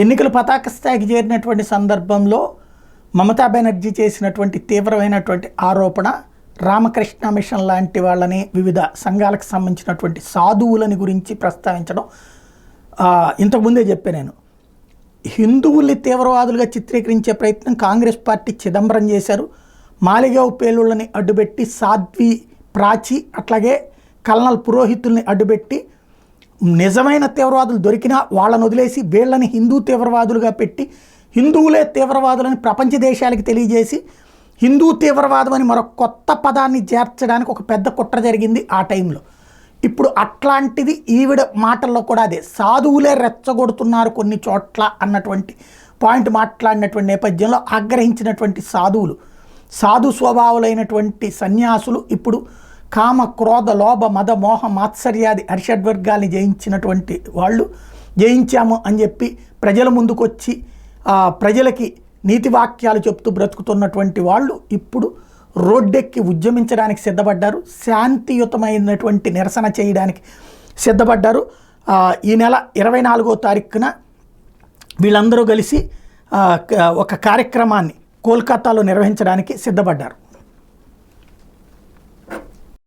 ఎన్నికలు పతాక స్థాయికి చేరినటువంటి సందర్భంలో మమతా బెనర్జీ చేసినటువంటి తీవ్రమైనటువంటి ఆరోపణ రామకృష్ణ మిషన్ లాంటి వాళ్ళని వివిధ సంఘాలకు సంబంధించినటువంటి సాధువులని గురించి ప్రస్తావించడం. ఇంతకుముందే చెప్పాను నేను, హిందువుల్ని తీవ్రవాదులుగా చిత్రీకరించే ప్రయత్నం కాంగ్రెస్ పార్టీ చిదంబరం చేశారు. మాలిగావ్ పేలుళ్ళని అడ్డుపెట్టి సాధ్వి ప్రాచి అట్లాగే కల్నల్ పురోహితుల్ని అడ్డుపెట్టి నిజమైన తీవ్రవాదులు దొరికినా వాళ్ళని వదిలేసి వీళ్ళని హిందూ తీవ్రవాదులుగా పెట్టి హిందువులే తీవ్రవాదులని ప్రపంచ దేశాలకు తెలియజేసి హిందూ తీవ్రవాదం అని మరొక కొత్త పదాన్ని చేర్చడానికి ఒక పెద్ద కుట్ర జరిగింది ఆ టైంలో. ఇప్పుడు అట్లాంటిది ఈవిడ మాటల్లో కూడా అదే, సాధువులే రెచ్చగొడుతున్నారు కొన్ని చోట్ల అన్నటువంటి పాయింట్ మాట్లాడినటువంటి నేపథ్యంలో ఆగ్రహించినటువంటి సాధు స్వభావులైనటువంటి సన్యాసులు ఇప్పుడు కామ క్రోధ లోభ మద మోహ మాత్సర్యాది అరిషడ్వర్గాల్ని జయించినటువంటి వాళ్ళు, జయించాము అని చెప్పి ప్రజల ముందుకొచ్చి ప్రజలకి నీతి వాక్యాలు చెప్తూ బ్రతుకుతున్నటువంటి వాళ్ళు ఇప్పుడు రోడ్డెక్కి ఉద్యమించడానికి సిద్ధపడ్డారు. శాంతియుతమైనటువంటి నిరసన చేయడానికి సిద్ధపడ్డారు. ఈ నెల 24వ తారీఖున వీళ్ళందరూ కలిసి ఒక కార్యక్రమాన్ని కోల్కతాలో నిర్వహించడానికి సిద్ధపడ్డారు.